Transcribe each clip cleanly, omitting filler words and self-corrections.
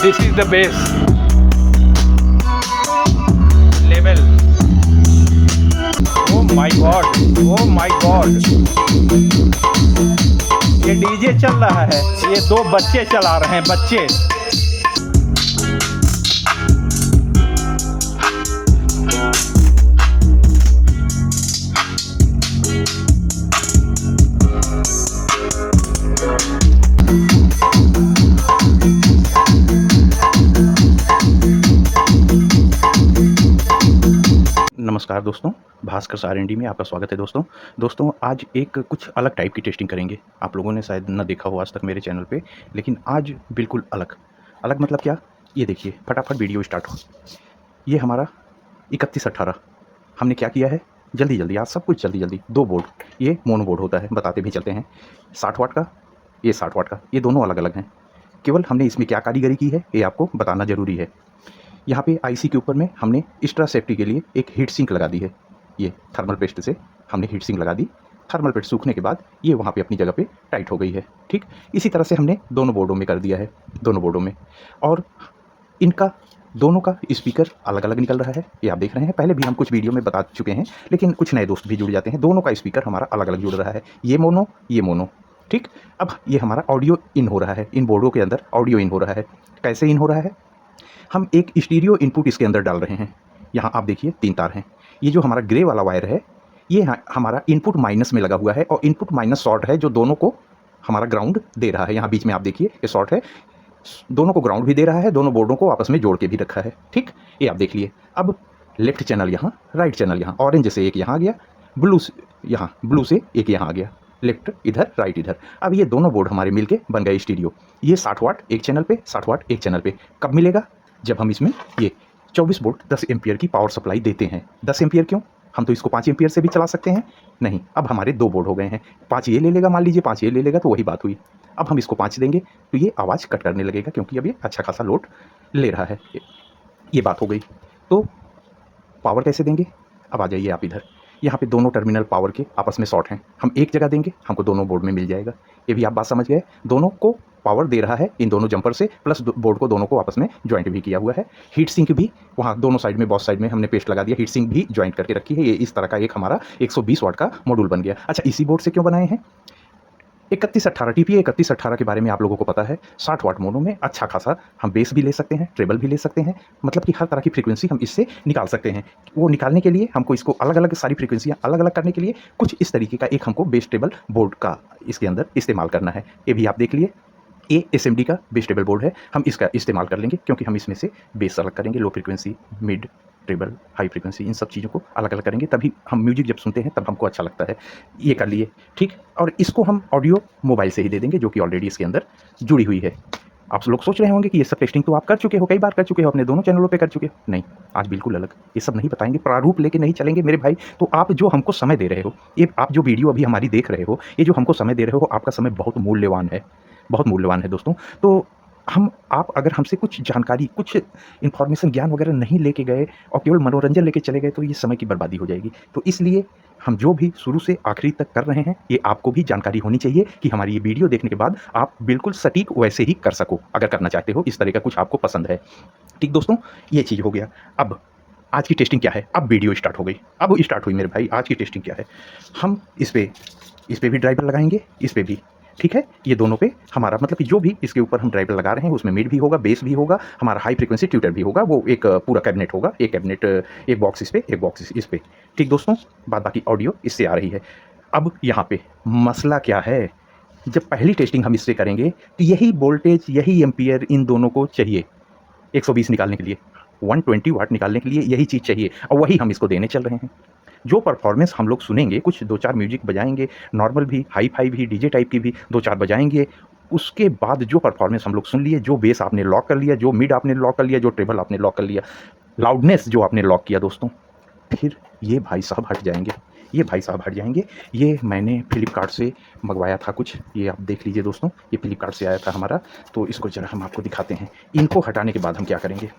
This is the bass level. Oh my god, oh my god, ये DJ चल रहा है, ये दो बच्चे चला रहे हैं, बच्चे। नमस्कार दोस्तों, भास्कर R&D में आपका स्वागत है। दोस्तों आज एक कुछ अलग टाइप की टेस्टिंग करेंगे। आप लोगों ने शायद न देखा हो आज तक मेरे चैनल पे, लेकिन आज बिल्कुल अलग मतलब क्या, ये देखिए, फटाफट वीडियो स्टार्ट हो। ये हमारा 3118 हमने क्या किया है, जल्दी आज सब कुछ जल्दी। दो बोर्ड, ये मोनो बोर्ड होता है, बताते भी चलते हैं। 60 वाट का, ये 60 वाट का, ये दोनों अलग अलग हैं। केवल हमने इसमें क्या कारीगरी की है ये आपको बताना ज़रूरी है। यहाँ पे आईसी के ऊपर में हमने एक्स्ट्रा सेफ्टी के लिए एक हीट सिंक लगा दी है। ये थर्मल पेस्ट से हमने हीट सिंक लगा दी। थर्मल पेस्ट सूखने के बाद ये वहाँ पे अपनी जगह पे टाइट हो गई है। ठीक, इसी तरह से हमने दोनों बोर्डों में कर दिया है, दोनों बोर्डों में। और इनका दोनों का स्पीकर अलग अलग निकल रहा है, ये आप देख रहे हैं। पहले भी हम कुछ वीडियो में बता चुके हैं, लेकिन कुछ नए दोस्त भी जुड़ जाते हैं। दोनों का स्पीकर हमारा अलग अलग जुड़ रहा है, ये मोनो। ठीक, अब ये हमारा ऑडियो इन हो रहा है, इन बोर्डों के अंदर ऑडियो इन हो रहा है। कैसे इन हो रहा है, हम एक स्टीरियो इनपुट इसके अंदर डाल रहे हैं। यहाँ आप देखिए 3 तार हैं। ये जो हमारा ग्रे वाला वायर है, ये हमारा इनपुट माइनस में लगा हुआ है, और इनपुट माइनस शॉर्ट है, जो दोनों को हमारा ग्राउंड दे रहा है। यहाँ बीच में आप देखिए ये शॉर्ट है, दोनों को ग्राउंड भी दे रहा है, दोनों बोर्डों को आपस में जोड़ के भी रखा है। ठीक, ये आप देख लिए। अब लेफ्ट चैनल यहाँ, राइट चैनल यहाँ, ऑरेंज से एक यहाँ आ गया, ब्लू से एक यहाँ आ गया, लेफ्ट इधर, राइट इधर। अब ये दोनों बोर्ड हमारे मिलके बन गए स्टीरियो। ये 60 वाट एक चैनल पे, 60 वाट एक चैनल पे। कब मिलेगा, जब हम इसमें ये 24 वोल्ट 10 एम्पियर की पावर सप्लाई देते हैं। 10 एम्पियर क्यों, हम तो इसको 5 एम्पियर से भी चला सकते हैं। नहीं, अब हमारे 2 बोर्ड हो गए हैं। 5 ये ले लेगा, मान लीजिए 5 ये ले लेगा, तो वही बात हुई। अब हम इसको 5 देंगे तो ये आवाज़ कट करने लगेगा, क्योंकि अब ये अच्छा खासा लोड ले रहा है। ये बात हो गई। तो पावर कैसे देंगे, अब आ जाइए आप इधर। यहाँ पे दोनों टर्मिनल पावर के आपस में शॉर्ट हैं, हम एक जगह देंगे, हमको दोनों बोर्ड में मिल जाएगा। ये भी आप बात समझ गए, दोनों को पावर दे रहा है इन दोनों जंपर से, प्लस बोर्ड को दोनों को आपस में ज्वाइंट भी किया हुआ है। हीट सिंक भी वहाँ दोनों साइड में, बॉस साइड में हमने पेस्ट लगा दिया, हीट सिंक भी ज्वाइंट करके रखी है। ये इस तरह का एक हमारा 120 वाट का मॉड्यूल बन गया। अच्छा, इसी बोर्ड से क्यों बनाए हैं, 3118 TPA 3118 के बारे में आप लोगों को पता है। 60 वाट मोनो में अच्छा खासा हम बेस भी ले सकते हैं, ट्रेबल भी ले सकते हैं, मतलब कि हर तरह की फ्रीक्वेंसी हम इससे निकाल सकते हैं। वो निकालने के लिए हमको इसको अलग अलग सारी फ्रीक्वेंसियाँ अलग अलग करने के लिए कुछ इस तरीके का एक हमको बेस ट्रेबल बोर्ड का इसके अंदर इस्तेमाल करना है। ये भी आप देख लिए, ये SMD का बेस टेबल बोर्ड है, हम इसका इस्तेमाल कर लेंगे, क्योंकि हम इसमें से बेस अलग करेंगे, low frequency, mid, treble, high frequency, इन सब चीज़ों को अलग अलग करेंगे, तभी हम म्यूजिक जब सुनते हैं तब हमको अच्छा लगता है। ये कर लिए, ठीक। और इसको हम ऑडियो मोबाइल से ही दे देंगे, जो कि ऑलरेडी इसके अंदर जुड़ी हुई है। आप लोग सोच रहे होंगे कि ये सब टेस्टिंग तो आप कर चुके हो, कई बार कर चुके हो, अपने दोनों चैनलों पे कर चुके हो। नहीं, आज बिल्कुल अलग, ये सब नहीं बताएंगे, प्रारूप लेके नहीं चलेंगे मेरे भाई। तो आप जो हमको समय दे रहे हो, ये आप जो वीडियो अभी हमारी देख रहे हो, ये जो हमको समय दे रहे हो, आपका समय बहुत मूल्यवान है, बहुत मूल्यवान है दोस्तों। तो आप अगर हमसे कुछ जानकारी, कुछ इन्फॉर्मेशन, ज्ञान वगैरह नहीं लेके गए और केवल मनोरंजन लेके चले गए, तो ये समय की बर्बादी हो जाएगी। तो इसलिए हम जो भी शुरू से आखिरी तक कर रहे हैं, ये आपको भी जानकारी होनी चाहिए, कि हमारी ये वीडियो देखने के बाद आप बिल्कुल सटीक वैसे ही कर सको, अगर करना चाहते हो, इस तरह का कुछ आपको पसंद है। ठीक दोस्तों, ये चीज़ हो गया। अब आज की टेस्टिंग क्या है, अब वीडियो स्टार्ट हो गई, अब स्टार्ट हुई मेरे भाई। आज की टेस्टिंग क्या है, हम इस पे भी ड्राइवर लगाएंगे, इस पे भी, ठीक है। ये दोनों पे हमारा मतलब कि जो भी इसके ऊपर हम ड्राइवर लगा रहे हैं, उसमें मिड भी होगा, बेस भी होगा, हमारा हाई फ्रीक्वेंसी ट्यूटर भी होगा। वो एक पूरा कैबिनेट होगा, एक कैबिनेट, एक बॉक्स इस पे, एक बॉक्स इस पे। ठीक दोस्तों, बाद बाकी ऑडियो इससे आ रही है। अब यहाँ पे मसला क्या है, जब पहली टेस्टिंग हम इससे करेंगे, तो यही वोल्टेज, यही एम्पियर इन दोनों को चाहिए 120 निकालने के लिए, 120 वाट निकालने के लिए यही चीज़ चाहिए, और वही हम इसको देने चल रहे हैं। जो परफॉर्मेंस हम लोग सुनेंगे, कुछ 2-4 म्यूजिक बजाएंगे, नॉर्मल भी, हाई फाई भी, डीजे टाइप की भी 2-4 बजाएंगे। उसके बाद जो परफॉर्मेंस हम लोग सुन लिए, जो बेस आपने लॉक कर लिया, जो मिड आपने लॉक कर लिया, जो ट्रेबल आपने लॉक कर लिया, लाउडनेस जो आपने लॉक किया दोस्तों, फिर ये भाई साहब हट जाएंगे, ये भाई साहब हट जाएंगे। ये मैंने फ्लिपकार्ट से मंगवाया था कुछ, ये आप देख लीजिए दोस्तों, ये फ्लिपकार्ट से आया था हमारा। तो इसको ज़रा हम आपको दिखाते हैं। इनको हटाने के बाद हम क्या करेंगे,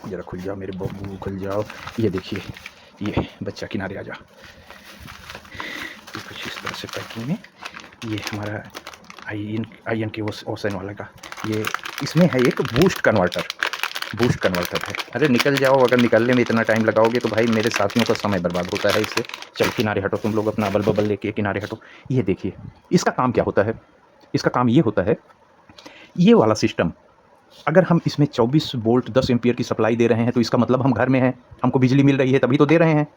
ज़रा खुल जाओ मेरे बब्बू, खुल जाओ। ये देखिए, ये बच्चा किनारे आ जा। कुछ इस तरह से पैकिंग में, ये हमारा आई एन के ओसन वाला का, ये इसमें है एक बूस्ट कन्वर्टर है। अरे निकल जाओ, अगर निकलने में इतना टाइम लगाओगे तो भाई मेरे साथियों का समय बर्बाद होता है इससे। चलो किनारे हटो तुम लोग, अपना बल लेके किनारे हटो। ये देखिए इसका काम क्या होता है। इसका काम ये होता है, ये वाला सिस्टम अगर हम इसमें 24 वोल्ट 10 एम्पियर की सप्लाई दे रहे हैं तो इसका मतलब हम घर में हैं, हमको बिजली मिल रही है तभी तो दे रहे हैं।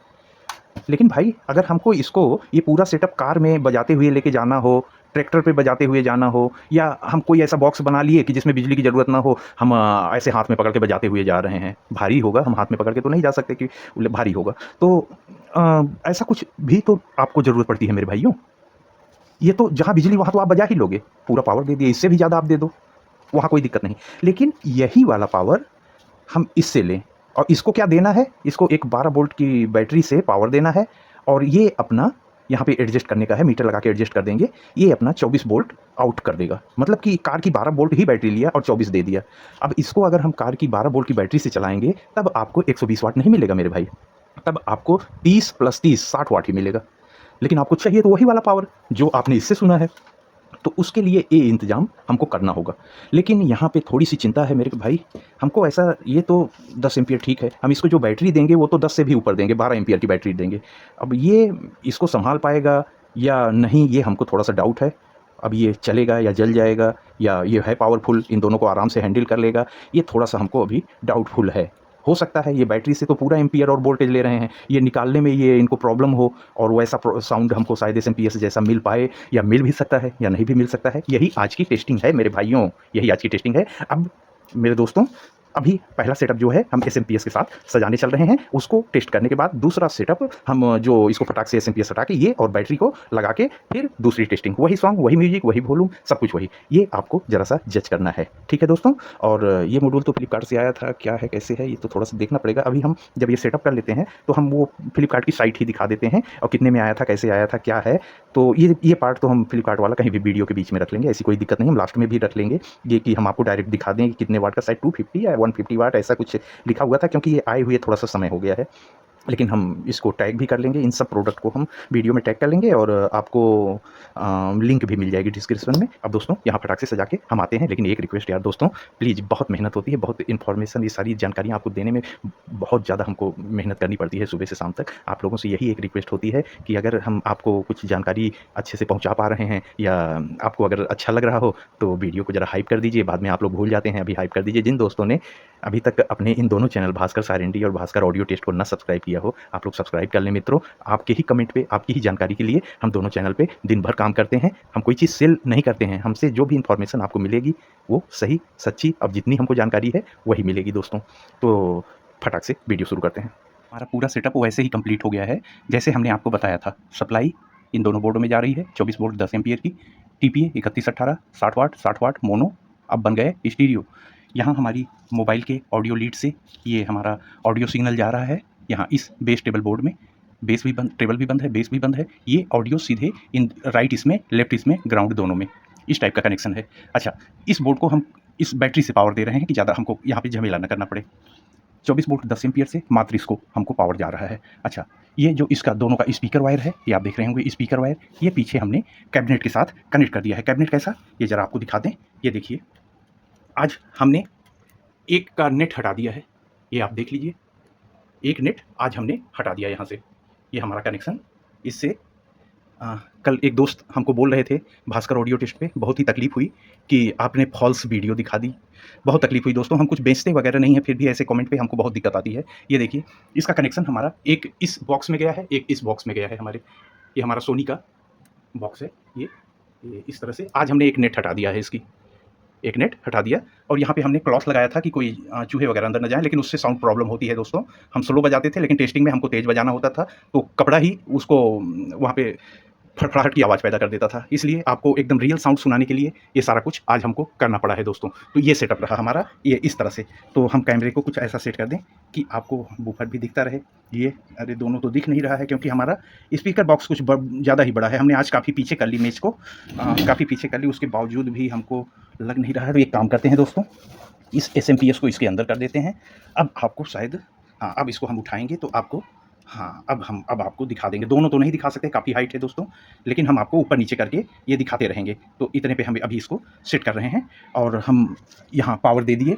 लेकिन भाई अगर हमको इसको ये पूरा सेटअप कार में बजाते हुए लेके जाना हो, ट्रैक्टर पे बजाते हुए जाना हो, या हम कोई ऐसा बॉक्स बना लिए कि जिसमें बिजली की ज़रूरत ना हो, हम ऐसे हाथ में पकड़ के बजाते हुए जा रहे हैं, भारी होगा, हम हाथ में पकड़ के तो नहीं जा सकते कि भारी होगा, तो ऐसा कुछ भी तो आपको ज़रूरत पड़ती है मेरे भाइयों। ये तो जहाँ बिजली वहाँ तो आप बजा ही लोगे, पूरा पावर दे दिए, इससे भी ज़्यादा आप दे दो, वहाँ कोई दिक्कत नहीं। लेकिन यही वाला पावर हम इससे लें, और इसको क्या देना है, इसको एक 12 वोल्ट की बैटरी से पावर देना है, और ये अपना यहाँ पे एडजस्ट करने का है, मीटर लगा के एडजस्ट कर देंगे, ये अपना 24 वोल्ट आउट कर देगा। मतलब कि कार की 12 वोल्ट ही बैटरी लिया और 24 दे दिया। अब इसको अगर हम कार की 12 वोल्ट की बैटरी से चलाएंगे तब आपको 120 वाट नहीं मिलेगा मेरे भाई, तब आपको 30 + 30 60 वाट ही मिलेगा। लेकिन आपको चाहिए तो वही वाला पावर जो आपने इससे सुना है, तो उसके लिए ये इंतज़ाम हमको करना होगा। लेकिन यहाँ पे थोड़ी सी चिंता है मेरे भाई, हमको ऐसा, ये तो 10 एम्पियर ठीक है, हम इसको जो बैटरी देंगे वो तो 10 से भी ऊपर देंगे, 12 एम्पियर की बैटरी देंगे। अब ये इसको संभाल पाएगा या नहीं, ये हमको थोड़ा सा डाउट है। अब ये चलेगा या जल जाएगा, या ये है पावरफुल, इन दोनों को आराम से हैंडल कर लेगा, ये थोड़ा सा हमको अभी डाउटफुल है। हो सकता है ये बैटरी से तो पूरा एम्पियर और वोल्टेज ले रहे हैं, ये निकालने में ये इनको प्रॉब्लम हो और वैसा साउंड हमको शायद एसएमपीएस जैसा मिल पाए, या मिल भी सकता है या नहीं भी मिल सकता है। यही आज की टेस्टिंग है मेरे भाइयों, यही आज की टेस्टिंग है। अब मेरे दोस्तों, अभी पहला सेटअप जो है हम एसएमपीएस के साथ सजाने चल रहे हैं, उसको टेस्ट करने के बाद दूसरा सेटअप हम जो इसको फटाक से एसएमपीएस हटा के ये और बैटरी को लगा के फिर दूसरी टेस्टिंग, वही सॉन्ग, वही म्यूजिक, वही वॉल्यूम, सब कुछ वही, ये आपको ज़रा सा जज करना है, ठीक है दोस्तों। और ये मॉड्यूल तो फ्लिपकार्ट से आया था, क्या है कैसे है ये तो थोड़ा सा देखना पड़ेगा। अभी हम जब ये सेटअप कर लेते हैं तो हम वो फ्लिपकार्ट की साइट ही दिखा देते हैं, और कितने में आया था, कैसे आया था, क्या है, तो ये पार्ट तो हम फ्लिपकार्ट वाला कहीं भी वीडियो के बीच में रख लेंगे, ऐसी कोई दिक्कत नहीं, हम लास्ट में भी रख लेंगे ये कि हम आपको डायरेक्ट दिखा दें कि कितने वाट का, शायद 250 या 150 वाट ऐसा कुछ लिखा हुआ था, क्योंकि ये आए हुए थोड़ा सा समय हो गया है। लेकिन हम इसको टैग भी कर लेंगे, इन सब प्रोडक्ट को हम वीडियो में टैग कर लेंगे, और आपको लिंक भी मिल जाएगी डिस्क्रिप्शन में। अब दोस्तों यहाँ फटाक से सजा के हम आते हैं, लेकिन एक रिक्वेस्ट यार दोस्तों, प्लीज़, बहुत मेहनत होती है, बहुत इन्फॉर्मेशन, ये सारी जानकारियाँ आपको देने में बहुत ज़्यादा हमको मेहनत करनी पड़ती है सुबह से शाम तक। आप लोगों से यही एक रिक्वेस्ट होती है कि अगर हम आपको कुछ जानकारी अच्छे से पहुँचा पा रहे हैं, या आपको अगर अच्छा लग रहा हो तो वीडियो को ज़रा हाइप कर दीजिए, बाद में आप लोग भूल जाते हैं, अभी हाइप कर दीजिए। जिन दोस्तों ने अभी तक अपने इन दोनों चैनल भास्कर सारेंडी और भास्कर ऑडियो टेस्ट को ना सब्सक्राइब किया हो, आप लोग सब्सक्राइब कर लें मित्रों। आपके ही कमेंट पे, आपकी ही जानकारी के लिए हम दोनों चैनल पे दिन भर काम करते हैं, हम कोई चीज़ सेल नहीं करते हैं, हमसे जो भी इन्फॉर्मेशन आपको मिलेगी वो सही सच्ची, अब जितनी हमको जानकारी है वही मिलेगी दोस्तों। तो फटाक से वीडियो शुरू करते हैं। हमारा पूरा सेटअप वैसे ही कंप्लीट हो गया है जैसे हमने आपको बताया था। सप्लाई इन दोनों बोर्डों में जा रही है, 24 वोल्ट 10 एम्पियर की, टीपीए 3118 60 वाट मोनो, अब बन गए स्टीरियो। यहाँ हमारी मोबाइल के ऑडियो लीड से ये हमारा ऑडियो सिग्नल जा रहा है, यहाँ इस बेस टेबल बोर्ड में, बेस भी बंद, टेबल भी बंद है, बेस भी बंद है, ये ऑडियो सीधे इन राइट इसमें, लेफ्ट इसमें, ग्राउंड दोनों में, इस टाइप का कनेक्शन है। अच्छा, इस बोर्ड को हम इस बैटरी से पावर दे रहे हैं कि ज़्यादा हमको यहाँ पे झमेला न करना पड़े। 24 वोल्ट 10 एम्पियर से मात्र इसको हमको पावर जा रहा है। अच्छा, ये जो इसका दोनों का स्पीकर वायर है, ये आप देख रहे होंगे स्पीकर वायर, ये पीछे हमने कैबिनेट के साथ कनेक्ट कर दिया है। कैबिनेट कैसा, ये ज़रा आपको दिखा दें, ये देखिए, आज हमने एक का नेट हटा दिया है, ये आप देख लीजिए, एक नेट आज हमने हटा दिया यहाँ से, ये हमारा कनेक्शन। इससे कल एक दोस्त हमको बोल रहे थे भास्कर ऑडियो टेस्ट पे, बहुत ही तकलीफ़ हुई कि आपने फॉल्स वीडियो दिखा दी, बहुत तकलीफ़ हुई दोस्तों। हम कुछ बेचते वगैरह नहीं है, फिर भी ऐसे कमेंट पे हमको बहुत दिक्कत आती है। ये देखिए, इसका कनेक्शन हमारा एक इस बॉक्स में गया है, एक इस बॉक्स में गया है हमारे, ये हमारा सोनी का बॉक्स है, ये इस तरह से। आज हमने एक नेट हटा दिया है, इसकी एक नेट हटा दिया, और यहाँ पे हमने क्लॉथ लगाया था कि कोई चूहे वगैरह अंदर न जाए, लेकिन उससे साउंड प्रॉब्लम होती है दोस्तों। हम स्लो बजाते थे, लेकिन टेस्टिंग में हमको तेज़ बजाना होता था, तो कपड़ा ही उसको वहाँ पे फड़फड़ाहट की आवाज़ पैदा कर देता था। इसलिए आपको एकदम रियल साउंड सुनाने के लिए ये सारा कुछ आज हमको करना पड़ा है दोस्तों। तो ये सेटअप रहा हमारा, ये इस तरह से। तो हम कैमरे को कुछ ऐसा सेट कर दें कि आपको बूफर भी दिखता रहे। ये अरे दोनों तो दिख नहीं रहा है, क्योंकि हमारा स्पीकर बॉक्स कुछ ज़्यादा ही बड़ा है। हमने आज काफ़ी पीछे कर ली मेज को, काफ़ी पीछे कर ली, उसके बावजूद भी हमको लग नहीं रहा है। तो एक काम करते हैं दोस्तों, इस एसएमपीएस को इसके अंदर कर देते हैं। अब आपको शायद, हाँ, अब इसको हम उठाएँगे तो आपको हाँ, अब आपको दिखा देंगे, दोनों तो नहीं दिखा सकते, काफ़ी हाइट है दोस्तों, लेकिन हम आपको ऊपर नीचे करके ये दिखाते रहेंगे। तो इतने पे हम अभी इसको सेट कर रहे हैं और हम यहाँ पावर दे दिए,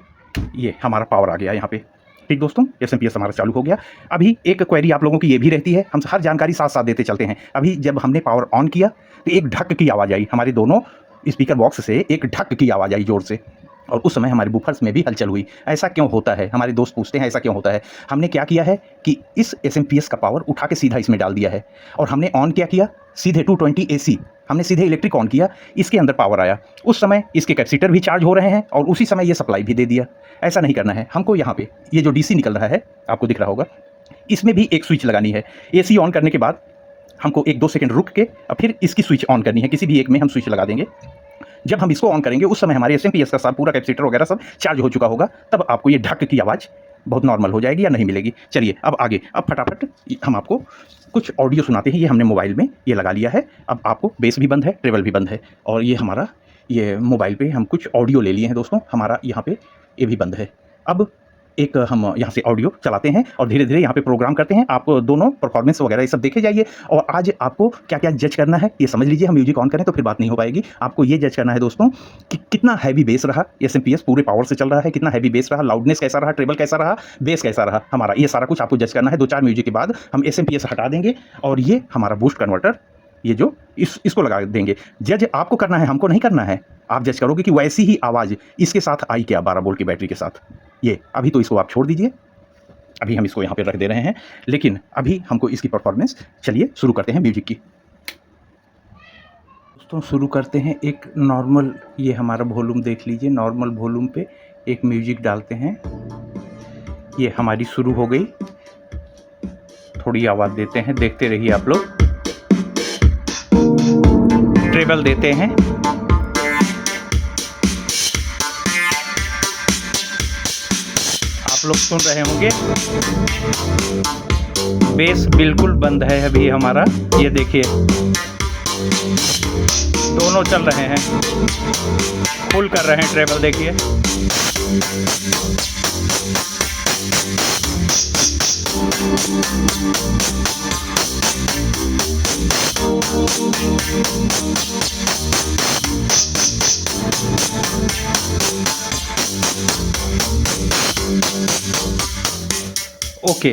ये हमारा पावर आ गया यहाँ पे। ठीक दोस्तों, एसएमपीएस हमारा चालू हो गया। अभी एक क्वेरी आप लोगों की ये भी रहती है, हम हर जानकारी साथ साथ देते चलते हैं। अभी जब हमने पावर ऑन किया तो एक ढक की आवाज़ आई, हमारे दोनों स्पीकर बॉक्स से एक ढक की आवाज़ आई ज़ोर से, और उस समय हमारे बूफर्स में भी हलचल हुई। ऐसा क्यों होता है, हमारे दोस्त पूछते हैं ऐसा क्यों होता है। हमने क्या किया है कि इस एसएमपीएस का पावर उठा के सीधा इसमें डाल दिया है, और हमने ऑन क्या किया, सीधे 220 AC हमने सीधे इलेक्ट्रिक ऑन किया, इसके अंदर पावर आया। उस समय इसके कैपेसिटर भी चार्ज हो रहे हैं और उसी समय ये सप्लाई भी दे दिया। ऐसा नहीं करना है हमको। यहाँ पे ये जो डीसी निकल रहा है आपको दिख रहा होगा, इसमें भी एक स्विच लगानी है। एसी ऑन करने के बाद हमको 1-2 सेकंड रुक के और फिर इसकी स्विच ऑन करनी है। किसी भी एक में हम स्विच लगा देंगे। जब हम इसको ऑन करेंगे उस समय हमारे एसएमपीएस का सब पूरा कैपेसिटर वगैरह सब चार्ज हो चुका होगा, तब आपको ये ढक की आवाज़ बहुत नॉर्मल हो जाएगी या नहीं मिलेगी। चलिए अब आगे, अब फटाफट हम आपको कुछ ऑडियो सुनाते हैं। ये हमने मोबाइल में ये लगा लिया है। अब आपको बेस भी बंद है, ट्रेबल भी बंद है, और ये हमारा ये मोबाइल पे हम कुछ ऑडियो ले लिए हैं दोस्तों। हमारा यहाँ पे ये भी बंद है। अब एक हम यहाँ से ऑडियो चलाते हैं और धीरे धीरे यहाँ पे प्रोग्राम करते हैं। आप दोनों परफॉर्मेंस वगैरह ये सब देखे जाइए, और आज आपको क्या क्या जज करना है ये समझ लीजिए। हम म्यूजिक ऑन करें तो फिर बात नहीं हो पाएगी। आपको ये जज करना है दोस्तों कि कितना हैवी बेस रहा, एसएमपीएस पूरे पावर से चल रहा है, कितना हैवी बेस रहा, लाउडनेस कैसा रहा, ट्रेबल कैसा रहा, बेस कैसा रहा हमारा, ये सारा कुछ आपको जज करना है। 2-4 म्यूजिक के बाद हम एसएमपीएस हटा देंगे और ये हमारा बूस्ट कन्वर्टर, ये जो इसको लगा देंगे। जज आपको करना है, हमको नहीं करना है। आप जज करोगे कि वैसी ही आवाज़ इसके साथ आई क्या 12 वोल्ट की बैटरी के साथ। ये अभी तो इसको आप छोड़ दीजिए, अभी हम इसको यहाँ पे रख दे रहे हैं, लेकिन अभी हमको इसकी परफॉर्मेंस, चलिए शुरू करते हैं म्यूजिक की। दोस्तों शुरू करते हैं एक नॉर्मल, ये हमारा वॉल्यूम देख लीजिए, नॉर्मल वॉल्यूम पे एक म्यूजिक डालते हैं। ये हमारी शुरू हो गई, थोड़ी आवाज़ देते हैं, देखते रहिए आप लोग। ट्रेबल देते हैं, आप लोग सुन रहे होंगे। बेस बिल्कुल बंद है अभी हमारा, ये देखिए दोनों चल रहे हैं, फुल कर रहे हैं ट्रेबल देखिए। ओके,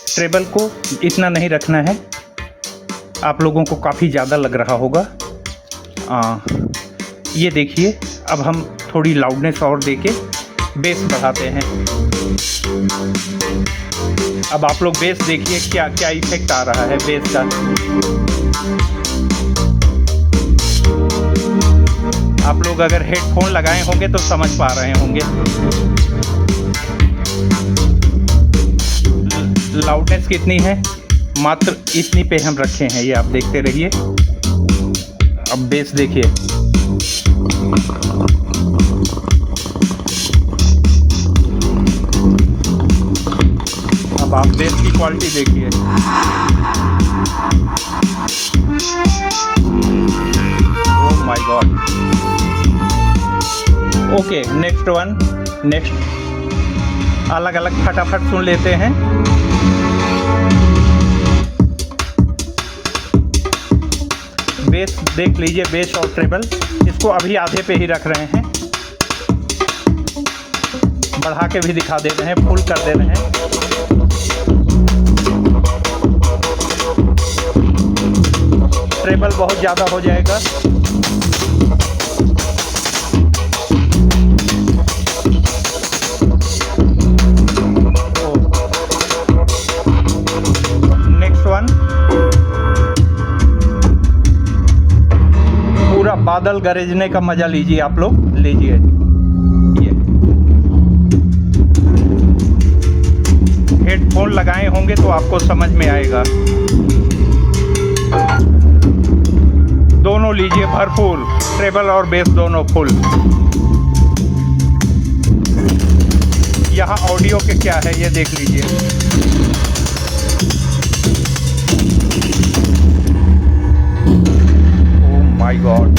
ट्रेबल को इतना नहीं रखना है, आप लोगों को काफ़ी ज़्यादा लग रहा होगा। ये देखिए, अब हम थोड़ी लाउडनेस और देके बेस बढ़ाते हैं। अब आप लोग बेस देखिए क्या क्या इफेक्ट आ रहा है बेस का। आप लोग अगर हेडफोन लगाए होंगे तो समझ पा रहे होंगे। लाउडनेस कितनी है, मात्र इतनी पे हम रखे हैं, ये आप देखते रहिए। अब बेस देखिए, अब आप बेस की क्वालिटी देखिए। Oh my God. Okay, next one, next अलग अलग फटाफट सुन लेते हैं। बेस देख लीजिए, बेस और ट्रेबल, इसको अभी आधे पे ही रख रहे हैं, बढ़ा के भी दिखा दे रहे हैं, फुल कर दे रहे हैं। ट्रेबल बहुत ज़्यादा हो जाएगा। नेक्स्ट वन, पूरा बादल गरजने का मजा लीजिए, आप लोग लीजिए। ये हेडफोन लगाए होंगे तो आपको समझ में आएगा। दोनों लीजिए भरपूर, ट्रेबल और बेस दोनों फुल। यहाँ ऑडियो के क्या है ये देख लीजिए। My God.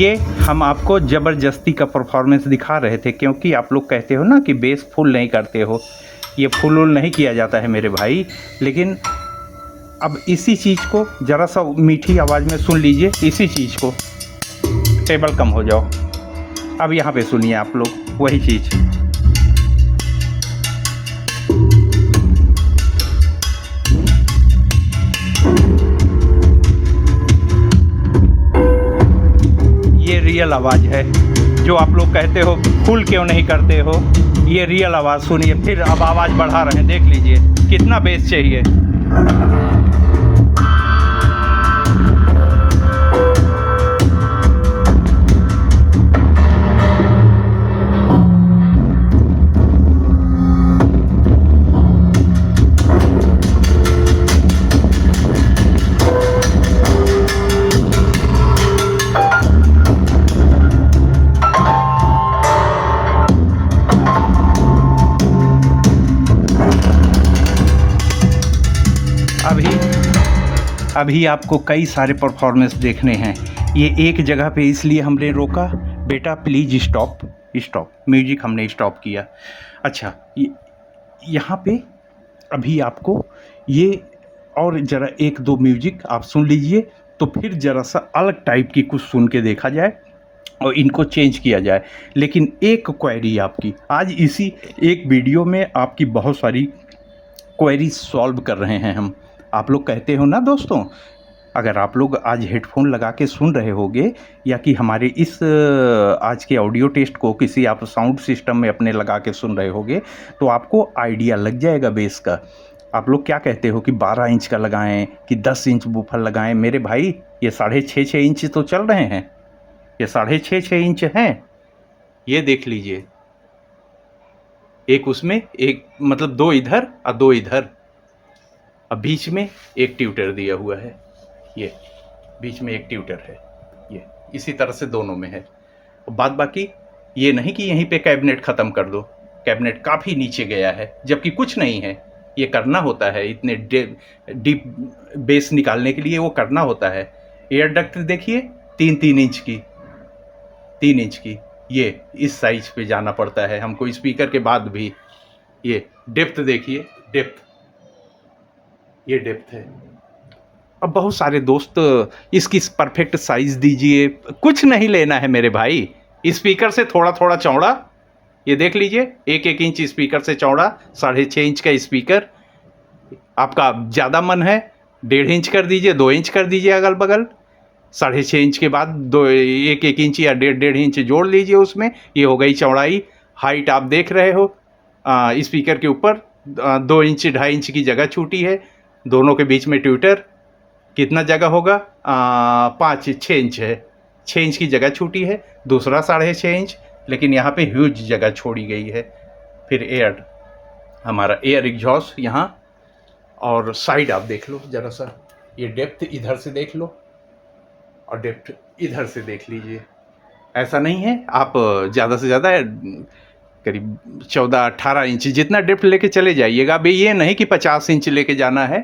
ये हम आपको ज़बरदस्ती का परफॉर्मेंस दिखा रहे थे, क्योंकि आप लोग कहते हो ना कि बेस फुल नहीं करते हो। ये फुल नहीं किया जाता है मेरे भाई। लेकिन अब इसी चीज़ को ज़रा सा मीठी आवाज़ में सुन लीजिए। इसी चीज़ को, टेबल कम हो जाओ, अब यहाँ पे सुनिए आप लोग वही चीज़। ये रियल आवाज़ है। जो आप लोग कहते हो फुल क्यों नहीं करते हो, ये रियल आवाज़ सुनिए। फिर अब आवाज़ बढ़ा रहे हैं, देख लीजिए कितना बेस चाहिए। अभी आपको कई सारे परफॉर्मेंस देखने हैं। ये एक जगह पे इसलिए हमने रोका, बेटा प्लीज़ स्टॉप स्टॉप, म्यूजिक हमने स्टॉप किया। अच्छा, यहाँ पे अभी आपको ये और ज़रा एक दो म्यूजिक आप सुन लीजिए, तो फिर ज़रा सा अलग टाइप की कुछ सुन के देखा जाए और इनको चेंज किया जाए। लेकिन एक क्वेरी आपकी आज इसी एक वीडियो में आपकी बहुत सारी क्वेरी सॉल्व कर रहे हैं हम। आप लोग कहते हो ना दोस्तों, अगर आप लोग आज हेडफोन लगा के सुन रहे होगे या कि हमारे इस आज के ऑडियो टेस्ट को किसी आप साउंड सिस्टम में अपने लगा के सुन रहे होगे, तो आपको आइडिया लग जाएगा बेस का। आप लोग क्या कहते हो कि 12 इंच का लगाएं कि 10 इंच बूफर लगाएं। मेरे भाई ये 6.5 इंच तो चल रहे हैं, ये 6.5 इंच हैं। ये देख लीजिए, एक उसमें एक मतलब 2 इधर और 2 इधर, अब बीच में एक ट्यूटर दिया हुआ है। ये बीच में एक ट्यूटर है, ये इसी तरह से दोनों में है। बात बाकी ये नहीं कि यहीं पे कैबिनेट ख़त्म कर दो, कैबिनेट काफ़ी नीचे गया है जबकि कुछ नहीं है। ये करना होता है, इतने डीप बेस निकालने के लिए वो करना होता है। एयर डक्ट देखिए 3 इंच की, 3 इंच की, ये इस साइज पे जाना पड़ता है हमको स्पीकर के बाद भी। ये डेप्थ देखिए, डेप्थ, ये डेप्थ है। अब बहुत सारे दोस्त इसकी परफेक्ट साइज़ दीजिए, कुछ नहीं लेना है मेरे भाई। स्पीकर से थोड़ा थोड़ा चौड़ा, ये देख लीजिए 1 इंच स्पीकर से चौड़ा, 6.5 इंच का स्पीकर। आपका ज़्यादा मन है 1.5 इंच कर दीजिए, 2 इंच कर दीजिए अगल बगल, 6.5 इंच के बाद 1 इंच या 1.5 इंच जोड़ लीजिए उसमें, ये हो गई चौड़ाई। हाइट आप देख रहे हो, स्पीकर के ऊपर 2 इंच 2.5 इंच की जगह छूटी है, दोनों के बीच में ट्यूटर कितना जगह होगा, 5-6 इंच है, 6 इंच की जगह छूटी है। दूसरा 6.5 इंच, लेकिन यहाँ पे ह्यूज जगह छोड़ी गई है। फिर एयर, हमारा एयर एग्जॉस्ट यहाँ, और साइड आप देख लो ज़रा सा, ये डेप्थ इधर से देख लो और डेप्थ इधर से देख लीजिए। ऐसा नहीं है आप ज़्यादा से ज़्यादा करीब 14-18 इंच जितना डेप्थ लेके चले जाइएगा। अभी ये नहीं कि 50 इंच लेके जाना है,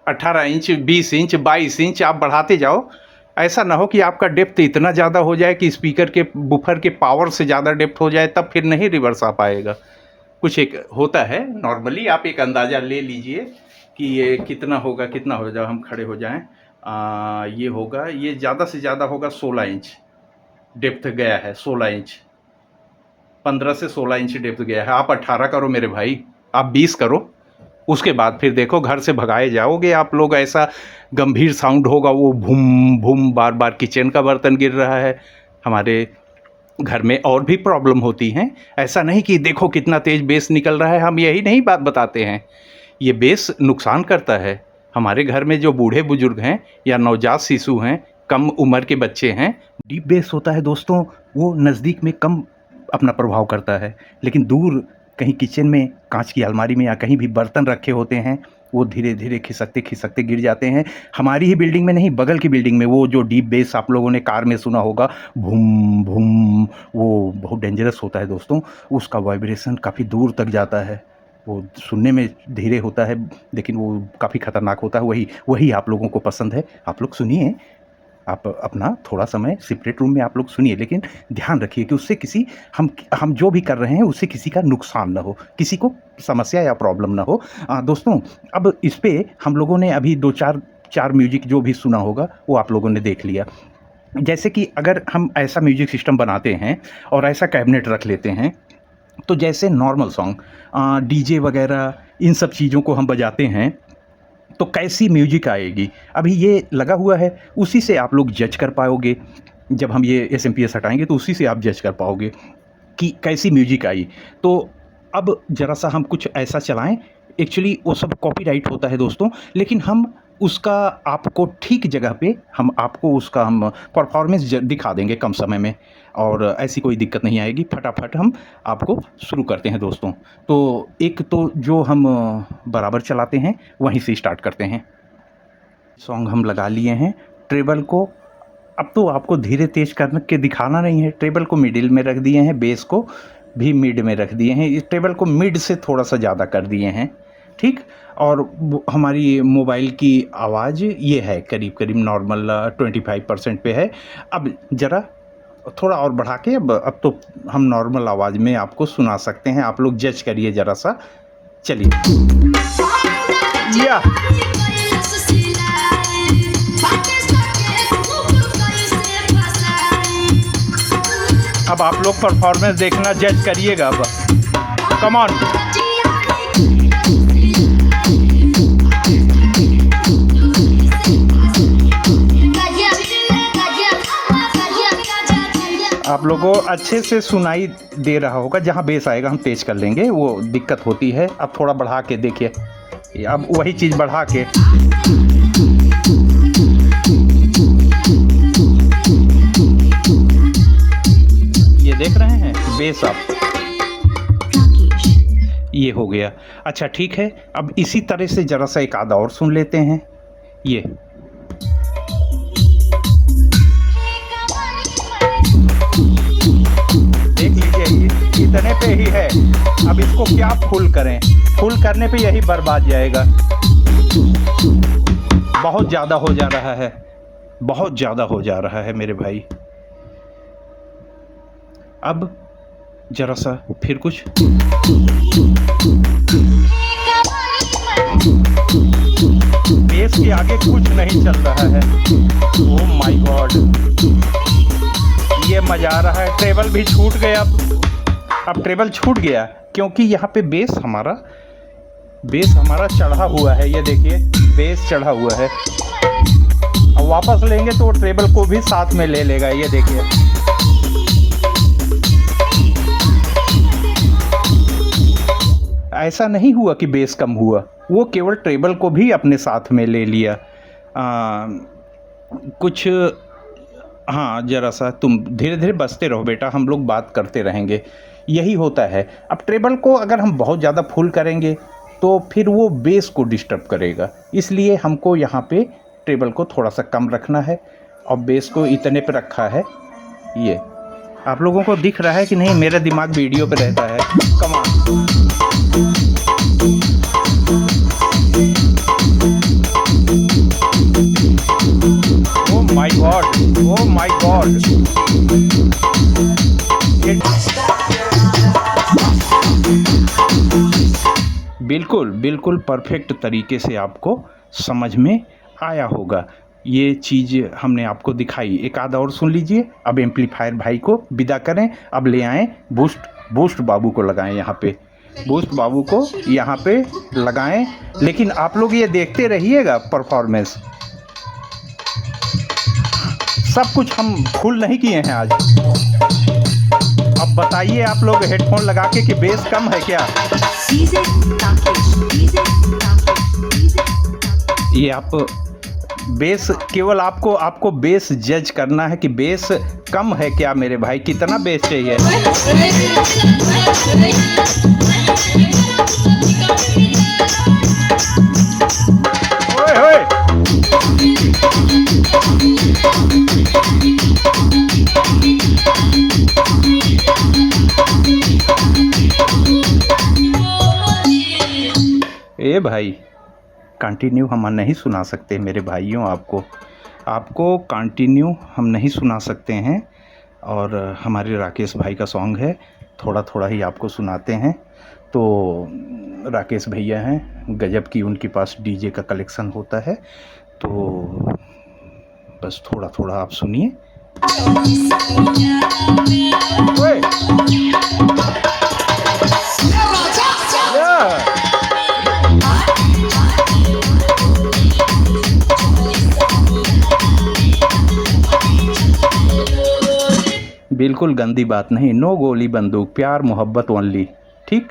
18 इंच, 20 इंच, 22 इंच आप बढ़ाते जाओ। ऐसा ना हो कि आपका डेप्थ इतना ज़्यादा हो जाए कि स्पीकर के बूफर के पावर से ज़्यादा डेप्थ हो जाए, तब फिर नहीं रिवर्स आ पाएगा। कुछ एक होता है, नॉर्मली आप एक अंदाज़ा ले लीजिए कि ये कितना होगा, कितना हो जाए, हम खड़े हो जाएं, ये होगा, ये ज़्यादा से ज़्यादा होगा 16 इंच डेप्थ गया है, 16 इंच, 15 से 16 इंच डेप्थ गया है। आप 18 करो मेरे भाई, आप 20 करो, उसके बाद फिर देखो घर से भगाए जाओगे आप लोग। ऐसा गंभीर साउंड होगा, वो भूम भूम बार बार किचन का बर्तन गिर रहा है। हमारे घर में और भी प्रॉब्लम होती हैं, ऐसा नहीं कि देखो कितना तेज़ बेस निकल रहा है, हम यही नहीं बात बताते हैं। ये बेस नुकसान करता है। हमारे घर में जो बूढ़े बुजुर्ग हैं या नवजात शिशु हैं, कम उम्र के बच्चे हैं, डीप बेस होता है दोस्तों, वो नज़दीक में कम अपना प्रभाव करता है, लेकिन दूर कहीं किचन में कांच की अलमारी में या कहीं भी बर्तन रखे होते हैं, वो धीरे धीरे खिसकते खिसकते गिर जाते हैं। हमारी ही बिल्डिंग में नहीं, बगल की बिल्डिंग में वो जो डीप बेस आप लोगों ने कार में सुना होगा, भूम भूम, वो बहुत डेंजरस होता है दोस्तों। उसका वाइब्रेशन काफ़ी दूर तक जाता है, वो सुनने में धीरे होता है लेकिन वो काफ़ी ख़तरनाक होता है। वही आप लोगों को पसंद है, आप लोग सुनिए। आप अपना थोड़ा समय सेपरेट रूम में आप लोग सुनिए, लेकिन ध्यान रखिए कि उससे किसी हम जो भी कर रहे हैं उससे किसी का नुकसान ना हो, किसी को समस्या या प्रॉब्लम ना हो। दोस्तों, अब इस पे हम लोगों ने अभी 2-4 म्यूजिक जो भी सुना होगा वो आप लोगों ने देख लिया। जैसे कि अगर हम ऐसा म्यूजिक सिस्टम बनाते हैं और ऐसा कैबिनेट रख लेते हैं, तो जैसे नॉर्मल सॉन्ग डीजे वगैरह इन सब चीज़ों को हम बजाते हैं तो कैसी म्यूजिक आएगी, अभी ये लगा हुआ है, उसी से आप लोग जज कर पाओगे। जब हम ये एसएमपीएस हटाएंगे तो उसी से आप जज कर पाओगे कि कैसी म्यूजिक आई। तो अब ज़रा सा हम कुछ ऐसा चलाएं, एक्चुअली वो सब कॉपीराइट होता है दोस्तों, लेकिन हम उसका आपको ठीक जगह पे हम आपको उसका हम परफॉर्मेंस दिखा देंगे कम समय में, और ऐसी कोई दिक्कत नहीं आएगी। फटाफट हम आपको शुरू करते हैं दोस्तों। तो एक तो जो हम बराबर चलाते हैं वहीं से स्टार्ट करते हैं। सॉन्ग हम लगा लिए हैं। ट्रेबल को अब तो आपको धीरे तेज करके दिखाना नहीं है, ट्रेबल को मिडिल में रख दिए हैं, बेस को भी मिड में रख दिए हैं, इस ट्रेबल को मिड से थोड़ा सा ज़्यादा कर दिए हैं, ठीक। और हमारी मोबाइल की आवाज़ ये है करीब करीब नॉर्मल 25% पे है। अब ज़रा थोड़ा और बढ़ा के अब तो हम नॉर्मल आवाज़ में आपको सुना सकते हैं, आप लोग जज करिए ज़रा सा। चलिए या अब आप लोग परफॉर्मेंस देखना, जज करिएगा। अब कम ऑन। आप लोगों को अच्छे से सुनाई दे रहा होगा, जहाँ बेस आएगा हम तेज कर लेंगे, वो दिक्कत होती है। अब थोड़ा बढ़ा के देखिए, अब वही चीज़ बढ़ा के ये देख रहे हैं बेस आप, ये हो गया। अच्छा ठीक है, अब इसी तरह से ज़रा सा एक आधा और सुन लेते हैं। ये देख लीजिए, इतने पे ही है। अब इसको क्या फुल करें, फुल करने पे यही बर्बाद जाएगा। बहुत ज़्यादा हो जा रहा है, बहुत ज़्यादा हो जा रहा है मेरे भाई। अब जरा सा फिर कुछ बेस के आगे कुछ नहीं चल रहा है। ओह माय गॉड, ये मजा आ रहा है। ट्रेबल भी छूट गया। अब ट्रेबल छूट गया क्योंकि यहाँ पे बेस हमारा चढ़ा हुआ है। ये देखिए बेस चढ़ा हुआ है। अब वापस लेंगे तो ट्रेबल को भी साथ में ले लेगा। ये देखिए, ऐसा नहीं हुआ कि बेस कम हुआ, वो केवल ट्रेबल को भी अपने साथ में ले लिया। कुछ हाँ, ज़रा सा तुम धीरे धीरे बजते रहो बेटा, हम लोग बात करते रहेंगे, यही होता है। अब ट्रेबल को अगर हम बहुत ज़्यादा फुल करेंगे तो फिर वो बेस को डिस्टर्ब करेगा, इसलिए हमको यहाँ पे ट्रेबल को थोड़ा सा कम रखना है और बेस को इतने पे रखा है। ये आप लोगों को दिख रहा है कि नहीं? मेरा दिमाग वीडियो पे रहता है। Come on. Oh my God, oh my God, बिल्कुल बिल्कुल परफेक्ट तरीके से आपको समझ में आया होगा। ये चीज़ हमने आपको दिखाई। एक आधा और सुन लीजिए। अब एम्पलीफायर भाई को विदा करें, अब ले आएँ बूस्ट बाबू को लगाएं यहाँ पे, बूस्ट बाबू को यहाँ पे लगाएं। लेकिन आप लोग ये देखते रहिएगा परफॉर्मेंस, सब कुछ हम फुल नहीं किए हैं आज। अब बताइए आप लोग हेडफोन लगा के कि बेस कम है क्या? ये आप बेस केवल आपको बेस जज करना है कि बेस कम है क्या मेरे भाई, कितना बेस चाहिए। ओए ओए, ए भाई कंटिन्यू हम नहीं सुना सकते मेरे भाइयों आपको, आपको कंटिन्यू हम नहीं सुना सकते हैं, और हमारे राकेश भाई का सॉन्ग है, थोड़ा थोड़ा ही आपको सुनाते हैं। तो राकेश भैया हैं, गजब की उनके पास डीजे का कलेक्शन होता है, तो बस थोड़ा थोड़ा आप सुनिए। बिल्कुल गंदी बात नहीं, नो गोली बंदूक, प्यार मोहब्बत ओनली। ठीक,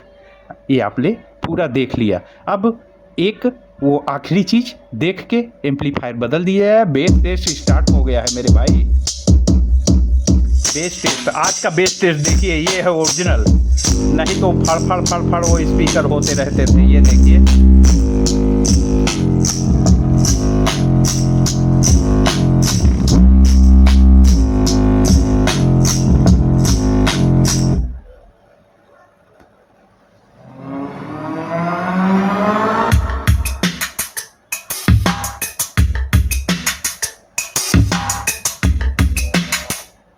ये आपने पूरा देख लिया। अब एक वो आखिरी चीज़ देख के एम्पलीफायर बदल दिया है, बेस टेस्ट स्टार्ट हो गया है मेरे भाई। बेस टेस्ट, आज का बेस टेस्ट देखिए, ये है ओरिजिनल, नहीं तो फड़ फड़ फड़ फड़ वो स्पीकर होते रहते थे। ये देखिए,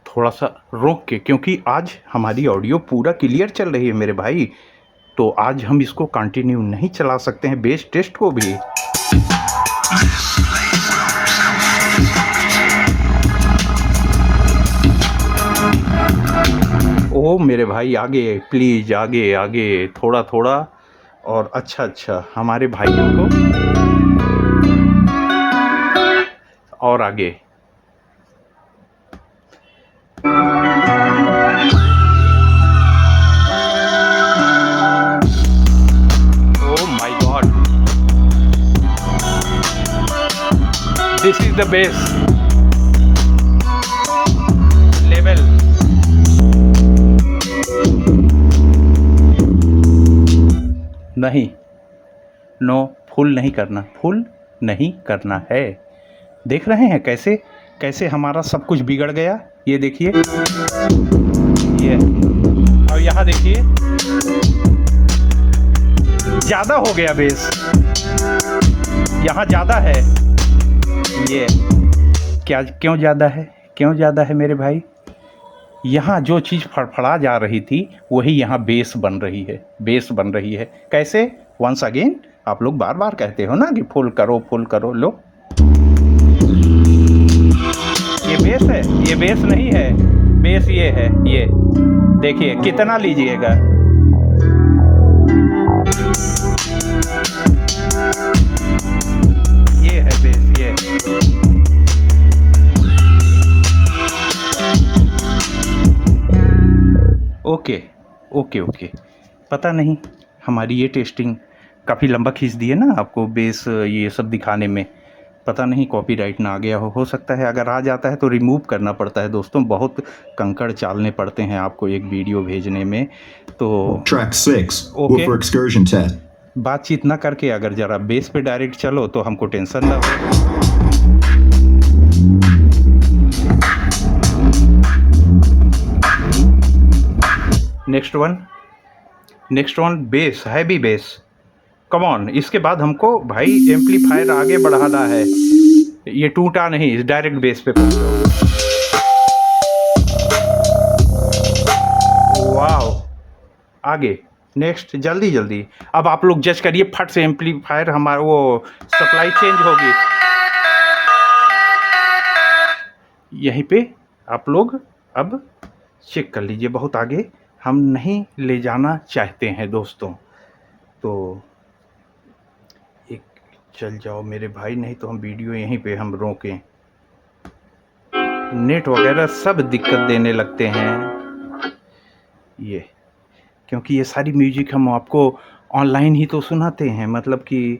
थोड़ा सा रोक के, क्योंकि आज हमारी ऑडियो पूरा क्लियर चल रही है मेरे भाई, तो आज हम इसको कंटिन्यू नहीं चला सकते हैं, बेस टेस्ट को भी। ओ मेरे भाई, आगे प्लीज़, आगे आगे थोड़ा थोड़ा, और अच्छा अच्छा हमारे भाइयों को, और आगे। This is the bass level. नहीं, नो, फुल नहीं करना, फुल नहीं करना है। देख रहे हैं कैसे कैसे हमारा सब कुछ बिगड़ गया। ये देखिए, ये, और यहाँ देखिए ज़्यादा हो गया बेस, यहाँ ज़्यादा है। ये क्या, क्यों ज़्यादा है, क्यों ज़्यादा है मेरे भाई? यहाँ जो चीज़ फड़फड़ा जा रही थी वही यहाँ बेस बन रही है, बेस बन रही है। कैसे? वंस अगेन, आप लोग बार बार कहते हो ना कि फुल करो फुल करो। लो, ये बेस है, ये बेस नहीं है, बेस ये है। ये देखिए कितना लीजिएगा, ये है बेस, ये। ओके ओके ओके, पता नहीं हमारी ये टेस्टिंग काफ़ी लंबा खींच दी है ना आपको बेस ये सब दिखाने में। पता नहीं कॉपीराइट ना आ गया हो सकता है। अगर आ जाता है तो रिमूव करना पड़ता है दोस्तों, बहुत कंकड़ चालने पड़ते हैं आपको एक वीडियो भेजने में। तो Track 6, Okay. Woofer Excursion Test. बातचीत ना करके अगर ज़रा बेस पे डायरेक्ट चलो तो हमको टेंशन ना हो। Next one base, heavy base, come on. इसके बाद हमको भाई एम्पलीफायर आगे बढ़ाना है, ये टूटा नहीं, डायरेक्ट बेस पे पहुंचो। वाओ, आगे, नेक्स्ट, जल्दी जल्दी। अब आप लोग जज करिए, फट से एम्पलीफायर हमारा वो सप्लाई चेंज होगी। यहीं पे आप लोग अब चेक कर लीजिए, बहुत आगे हम नहीं ले जाना चाहते हैं दोस्तों। तो एक चल जाओ मेरे भाई, नहीं तो हम वीडियो यहीं पे हम रोकें। नेट वगैरह सब दिक्कत देने लगते हैं ये, क्योंकि ये सारी म्यूजिक हम आपको ऑनलाइन ही तो सुनाते हैं, मतलब कि,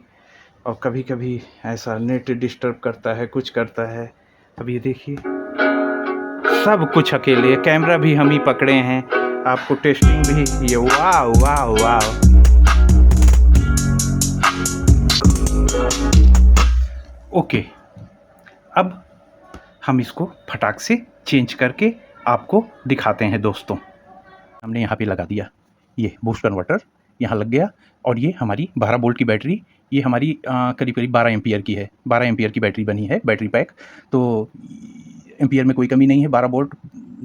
और कभी कभी ऐसा नेट डिस्टर्ब करता है, कुछ करता है। अब ये देखिए, सब कुछ अकेले, कैमरा भी हम ही पकड़े हैं, आपको टेस्टिंग भी। ये वाह वाह वाह, ओके। अब हम इसको फटाक से चेंज करके आपको दिखाते हैं दोस्तों। हमने यहाँ पे लगा दिया, ये बूस्ट कन्वर्टर यहाँ लग गया, और ये हमारी 12 वोल्ट की बैटरी ये हमारी करीब करीब 12 एम्पियर की है, 12 एम्पियर की बैटरी बनी है, बैटरी पैक। तो एम्पियर में कोई कमी नहीं है, 12 वोल्ट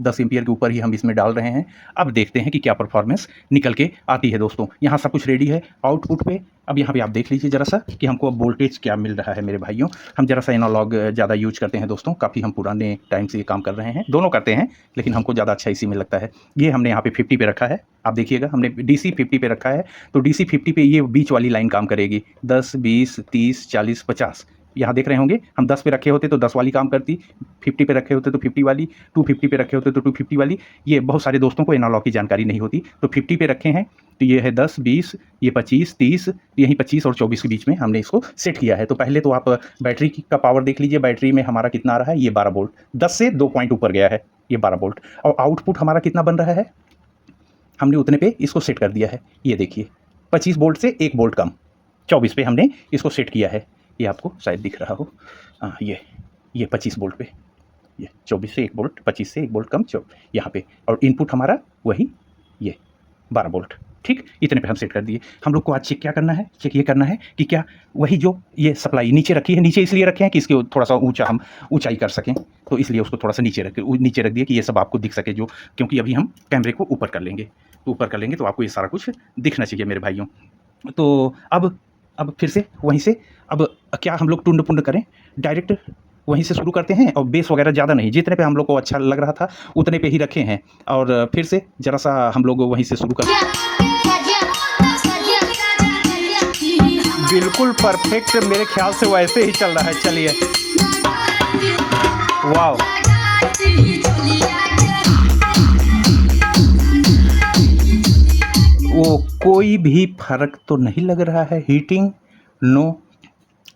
10 एम्पियर के ऊपर ही हम इसमें डाल रहे हैं। अब देखते हैं कि क्या परफॉर्मेंस निकल के आती है दोस्तों। यहाँ सब कुछ रेडी है आउटपुट पे। अब यहाँ पे आप देख लीजिए ज़रा सा कि हमको अब वोल्टेज क्या मिल रहा है मेरे भाइयों। हम ज़रा सा एनालॉग ज़्यादा यूज करते हैं दोस्तों, काफ़ी हम पुराने टाइम से ये काम कर रहे हैं, दोनों करते हैं, लेकिन हमको ज़्यादा अच्छा इसी में लगता है। ये हमने यहाँ पे 50 पे रखा है, आप देखिएगा हमने DC 50 पे रखा है। तो DC 50 पे ये बीच वाली लाइन काम करेगी, 10, 20, 30, 40, 50। यहाँ देख रहे होंगे हम 10 पे रखे होते तो 10 वाली काम करती, 50 पे रखे होते तो 50 वाली, 250 पे रखे होते तो 250 वाली। ये बहुत सारे दोस्तों को एनालॉग की जानकारी नहीं होती, तो 50 पे रखे हैं तो ये है 10, 20, ये 25, 30, यहीं 25 और 24 के बीच में हमने इसको सेट किया है। तो पहले तो आप बैटरी का पावर देख लीजिए, बैटरी में हमारा कितना आ रहा है, ये 12 वोल्ट, 10 से 2 पॉइंट ऊपर गया है, ये 12 वोल्ट। और आउटपुट हमारा कितना बन रहा है, हमने उतने पे इसको सेट कर दिया है। ये देखिए 25 वोल्ट से 1 वोल्ट कम, 24 पे हमने इसको सेट किया है। ये आपको शायद दिख रहा हो, हाँ ये 25 वोल्ट पे, ये 24 से 1 वोल्ट, 25 से 1 वोल्ट कम यहाँ पे। और इनपुट हमारा वही ये 12 वोल्ट, ठीक, इतने पे हम सेट कर दिए। हम लोग को आज चेक क्या करना है, चेक ये करना है कि क्या वही जो ये सप्लाई नीचे रखी है, नीचे इसलिए रखे हैं कि इसके थोड़ा सा ऊंचा हम ऊंचाई कर सकें, तो इसलिए उसको थोड़ा सा नीचे रख दिए कि ये सब आपको दिख सके जो, क्योंकि अभी हम कैमरे को ऊपर कर लेंगे, तो ऊपर कर लेंगे तो आपको ये सारा कुछ दिखना चाहिए मेरे भाइयों। तो अब फिर से वहीं से अब क्या हम लोग टुंड पुंड करें, डायरेक्ट वहीं से शुरू करते हैं। और बेस वगैरह ज़्यादा नहीं, जितने पे हम लोग को अच्छा लग रहा था उतने पे ही रखे हैं। और फिर से ज़रा सा हम लोग वहीं से शुरू करते हैं। बिल्कुल परफेक्ट, मेरे ख्याल से वैसे ही चल रहा है। चलिए, वाह, वो कोई भी फर्क तो नहीं लग रहा है, हीटिंग नो।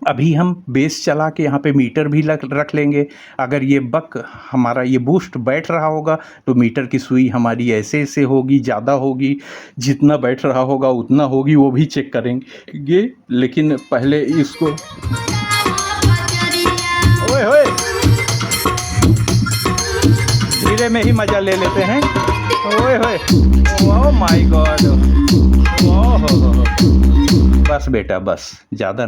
अभी हम बेस चला के यहाँ पे मीटर भी रख लेंगे। अगर ये बक हमारा ये बूस्ट बैठ रहा होगा तो मीटर की सुई हमारी ऐसे ऐसे होगी, ज़्यादा होगी, जितना बैठ रहा होगा उतना होगी, वो भी चेक करेंगे। लेकिन पहले इसको ओए होए धीरे में ही मज़ा ले लेते हैं। ओए होए, ओह माय गॉड, ओह हो। बस बेटा बस, ज़्यादा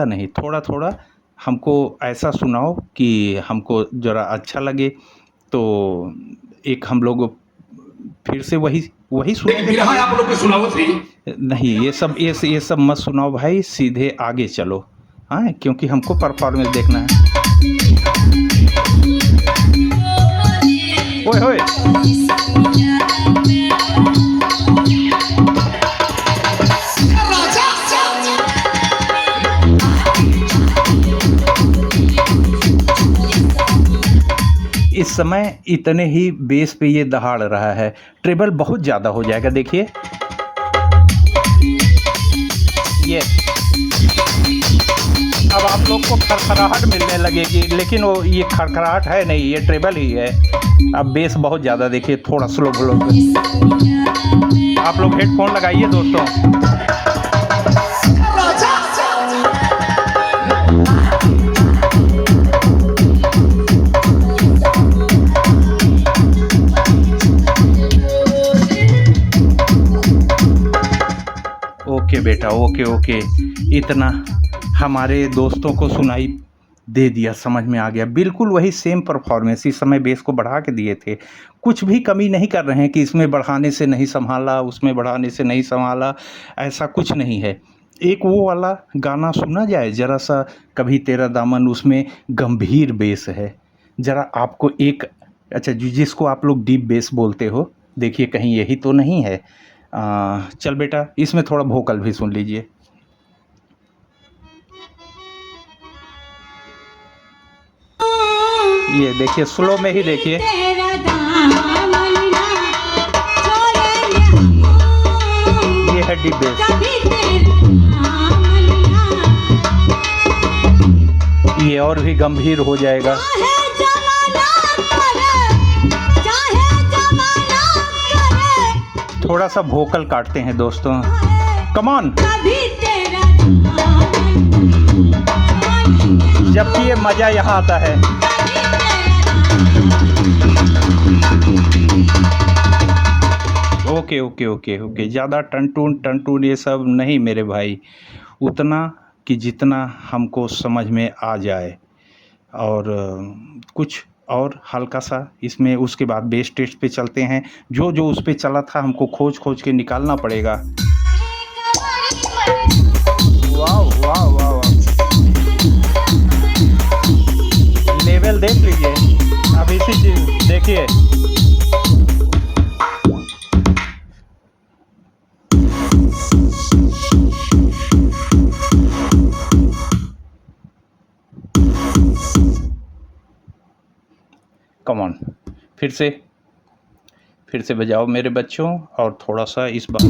नहीं, थोड़ा थोड़ा हमको ऐसा सुनाओ कि हमको ज़रा अच्छा लगे। तो एक हम लोग फिर से वही सुनेंगे। आप लोग सुनाओ नहीं, ये सब मत सुनाओ भाई, सीधे आगे चलो, हाँ, क्योंकि हमको परफॉर्मेंस देखना है। ओए होए, इस समय इतने ही बेस पे ये दहाड़ रहा है, ट्रेबल बहुत ज़्यादा हो जाएगा। देखिए ये अब आप लोग को खरखराहट मिलने लगेगी, लेकिन वो ये खरखराहट है नहीं, ये ट्रेबल ही है। अब बेस बहुत ज़्यादा, देखिए थोड़ा स्लो बोलो। आप लोग हेडफोन लगाइए दोस्तों। ओके बेटा, ओके, इतना हमारे दोस्तों को सुनाई दे दिया, समझ में आ गया। बिल्कुल वही सेम परफॉर्मेंस, इस समय बेस को बढ़ा के दिए थे, कुछ भी कमी नहीं कर रहे हैं कि इसमें बढ़ाने से नहीं संभाला, उसमें बढ़ाने से नहीं संभाला, ऐसा कुछ नहीं है। एक वो वाला गाना सुना जाए ज़रा सा, कभी तेरा दामन, उसमें गंभीर बेस है। ज़रा आपको एक, अच्छा जिसको आप लोग डीप बेस बोलते हो, देखिए कहीं यही तो नहीं है। चल बेटा, इसमें थोड़ा वोकल भी सुन लीजिए। ये देखिए स्लो में ही देखिए, ये है डीप बेस, ये और भी गंभीर हो जाएगा। थोड़ा सा वोकल काटते हैं दोस्तों, कम ऑन। जबकि ये मज़ा यहाँ आता है। ओके, ज़्यादा टन टून ये सब नहीं मेरे भाई, उतना कि जितना हमको समझ में आ जाए, और कुछ और हल्का सा इसमें, उसके बाद बेस टेस्ट पे चलते हैं। जो जो उस पे चला था हमको खोज खोज के निकालना पड़ेगा। वाह वाह वाह वाह, लेवल देख लीजिए। अब इसी चीज देखिए, कम ऑन, फिर से बजाओ मेरे बच्चों, और थोड़ा सा इस बार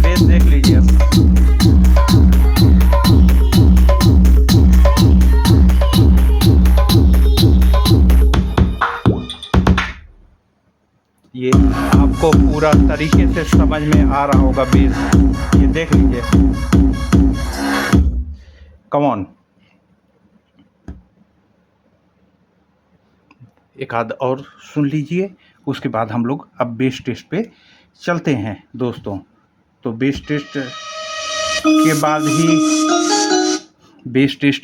बेस देख लीजिए। ये आपको पूरा तरीके से समझ में आ रहा होगा बेस, ये देख लीजिए। कम ऑन, एक आध और सुन लीजिए, उसके बाद हम लोग अब बेस टेस्ट पे चलते हैं दोस्तों। तो बेस टेस्ट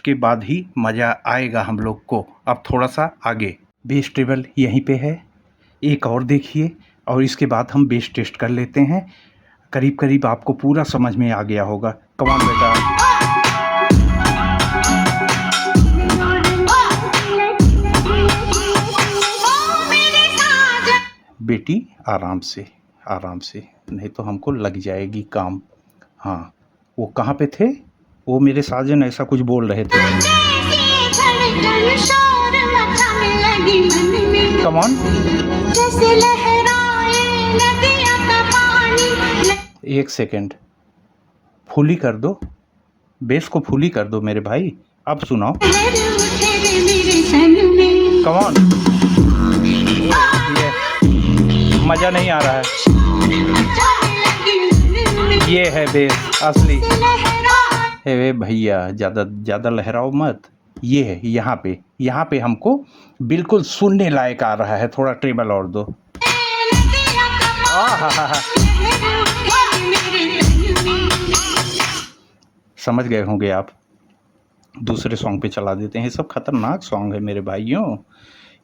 के बाद ही मज़ा आएगा हम लोग को। अब थोड़ा सा आगे बेस टेबल यहीं पे है, एक और देखिए, और इसके बाद हम बेस टेस्ट कर लेते हैं। करीब करीब आपको पूरा समझ में आ गया होगा। कम ऑन बेटा, बेटी आराम से नहीं तो हमको लग जाएगी काम। हाँ, वो कहाँ पे थे? वो मेरे साजन ऐसा कुछ बोल रहे थे। कम ऑन, एक सेकेंड, फुली कर दो, बेस को फुली कर दो मेरे भाई। अब सुनाओ। कम ऑन, मज़ा नहीं आ रहा है। ये है बेस असली। हे भैया, ज़्यादा लहराओ मत। ये है यहाँ पे हमको बिल्कुल सुनने लायक आ रहा है। थोड़ा ट्रेबल और दो। समझ गए होंगे आप। दूसरे सॉन्ग पे चला देते हैं। सब खतरनाक सॉन्ग है मेरे भाइयों,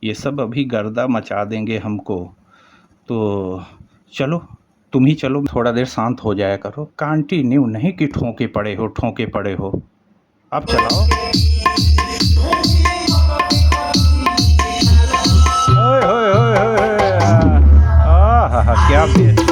ये सब अभी गर्दा मचा देंगे हमको। तो चलो, तुम ही चलो, थोड़ा देर शांत हो जाया करो। कंटिन्यू नहीं कि ठोके पड़े हो। अब चलाओ। ओए होए होए होए, आहा क्या बेस।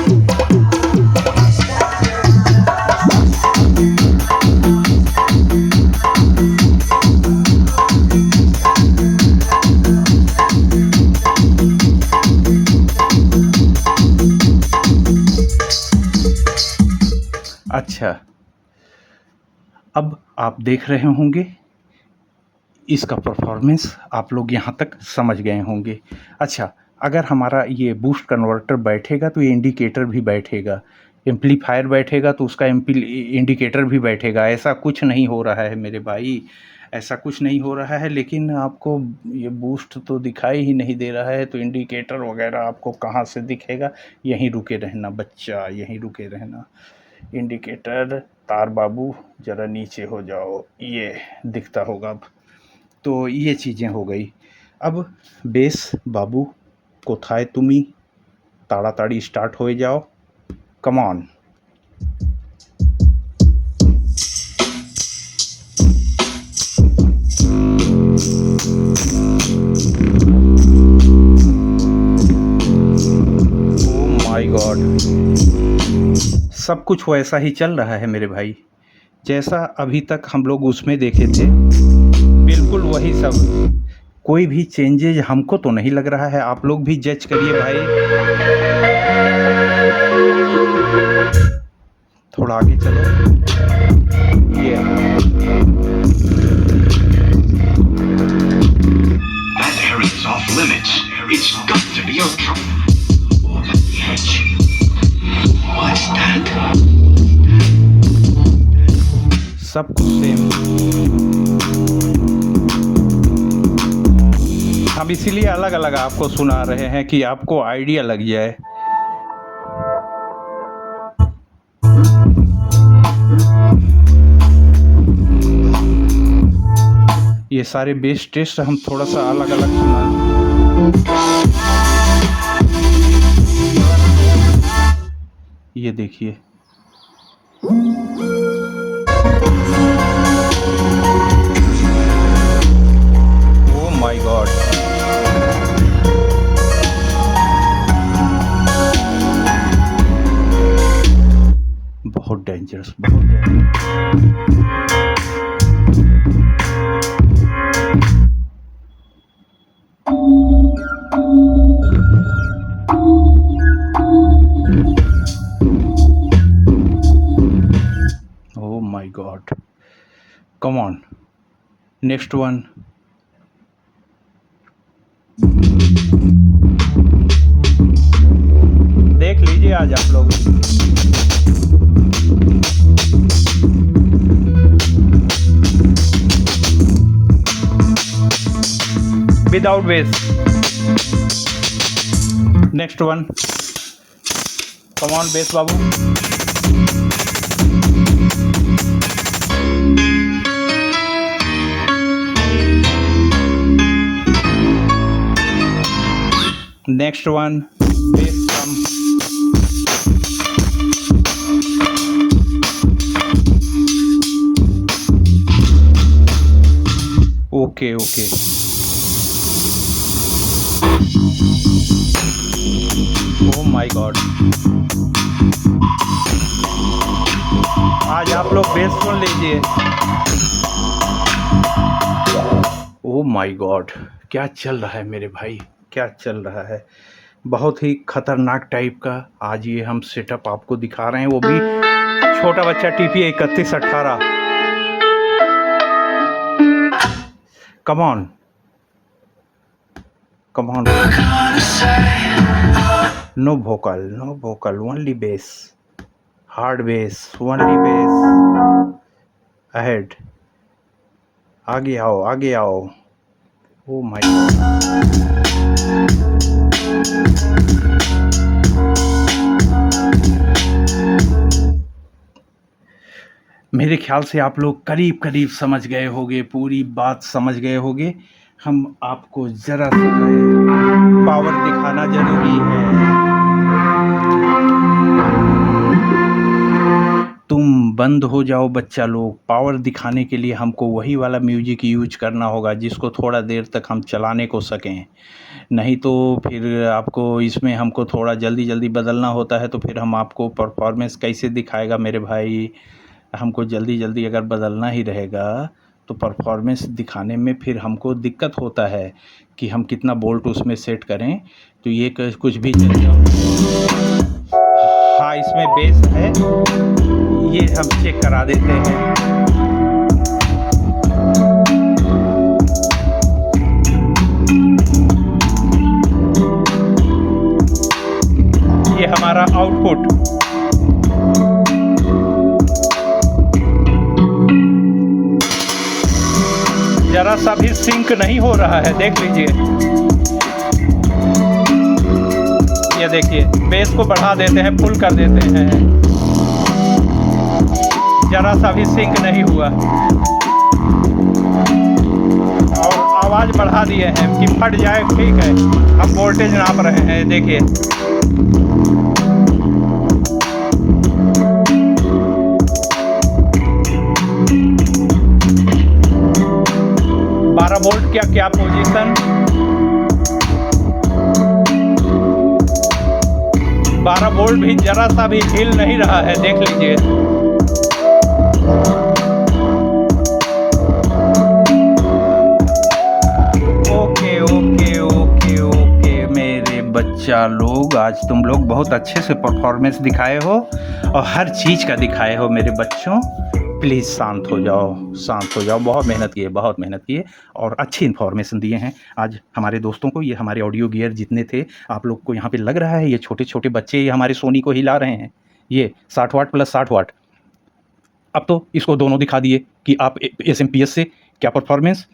अच्छा, अब आप देख रहे होंगे इसका परफॉर्मेंस, आप लोग यहाँ तक समझ गए होंगे। अच्छा, अगर हमारा ये बूस्ट कन्वर्टर बैठेगा तो ये इंडिकेटर भी बैठेगा, एम्पलीफायर बैठेगा तो उसका इंडिकेटर भी बैठेगा। ऐसा कुछ नहीं हो रहा है मेरे भाई, ऐसा कुछ नहीं हो रहा है। लेकिन आपको ये बूस्ट तो दिखाई ही नहीं दे रहा है, तो इंडिकेटर वगैरह आपको कहाँ से दिखेगा। यहीं रुके रहना बच्चा, यहीं रुके रहना। इंडिकेटर तार बाबू ज़रा नीचे हो जाओ, ये दिखता होगा अब। तो ये चीज़ें हो गई। अब बेस बाबू कोथाय तुमी, ताड़ाताड़ी स्टार्ट हो जाओ। Come on. Oh my God, सब कुछ वैसा ही चल रहा है मेरे भाई, जैसा अभी तक हम लोग उसमें देखे थे, बिल्कुल वही सब। कोई भी चेंजेज हमको तो नहीं लग रहा है। आप लोग भी जज करिए भाई। थोड़ा आगे चलो। ये That area's off limits. It's got to be a trap. What's that? सब कुछ सेम। हम इसीलिए अलग अलग आपको सुना रहे हैं कि आपको आइडिया लग जाए। ये सारे बेस टेस्ट हम थोड़ा सा अलग अलग सुना। ये देखिए, ओ माय गॉड, बहुत डेंजरस, बहुत dangerous. Oh my God. Come on. Next one. देख लीजिए आज आप लोग। Without bass. Next one. Come on, bass babu. Next one, bass drum. Okay, okay. Oh my God. आज आप लोग बेस सुन लीजिए। Oh my God, क्या चल रहा है मेरे भाई, क्या चल रहा है। बहुत ही खतरनाक टाइप का आज ये हम सेटअप आपको दिखा रहे हैं, वो भी छोटा बच्चा TP 3118। Come on, come on. No vocal, only bass, hard bass, only bass. Ahead, आगे आओ, आगे आओ। ओ माय गॉड, मेरे ख्याल से आप लोग करीब करीब समझ गए होंगे, पूरी बात समझ गए होंगे। हम आपको ज़रा सा पावर दिखाना ज़रूरी है। तुम बंद हो जाओ बच्चा लोग, पावर दिखाने के लिए हमको वही वाला म्यूजिक यूज करना होगा जिसको थोड़ा देर तक हम चलाने को सकें। नहीं तो फिर आपको इसमें हमको थोड़ा जल्दी जल्दी बदलना होता है, तो फिर हम आपको परफॉर्मेंस कैसे दिखाएगा मेरे भाई। हमको जल्दी जल्दी अगर बदलना ही रहेगा तो परफॉर्मेंस दिखाने में फिर हमको दिक्कत होता है कि हम कितना बोल्ट उसमें सेट करें। तो ये कुछ भी चल जाओ। हाँ, इसमें बेस है, ये हम चेक करा देते हैं। ये हमारा आउटपुट, जरा सा भी सिंक नहीं हो रहा है, देख लीजिए। ये देखिए, बेस को बढ़ा देते हैं, फुल कर देते हैं, जरा सा भी सिंक नहीं हुआ। और आवाज़ बढ़ा दिए हैं कि फट जाए, ठीक है। हम वोल्टेज नाप रहे हैं, देखिए। वोल्ट क्या पोजीशन, 12 वोल्ट भी जरा सा भी हिल नहीं रहा है, देख लीजिए। ओके ओके ओके ओके मेरे बच्चा लोग, आज तुम लोग बहुत अच्छे से परफॉर्मेंस दिखाए हो और हर चीज़ का दिखाए हो मेरे बच्चों। प्लीज़ शांत हो जाओ, शांत हो जाओ। बहुत मेहनत किए और अच्छी इन्फॉर्मेशन दिए हैं आज हमारे दोस्तों को। ये हमारे ऑडियो गियर जितने थे, आप लोग को यहाँ पे लग रहा है ये छोटे छोटे बच्चे ये हमारे सोनी को हिला रहे हैं। ये 60 वाट प्लस 60 वाट। अब तो इसको दोनों दिखा दिए कि आप SMPS से क्या परफॉर्मेंस,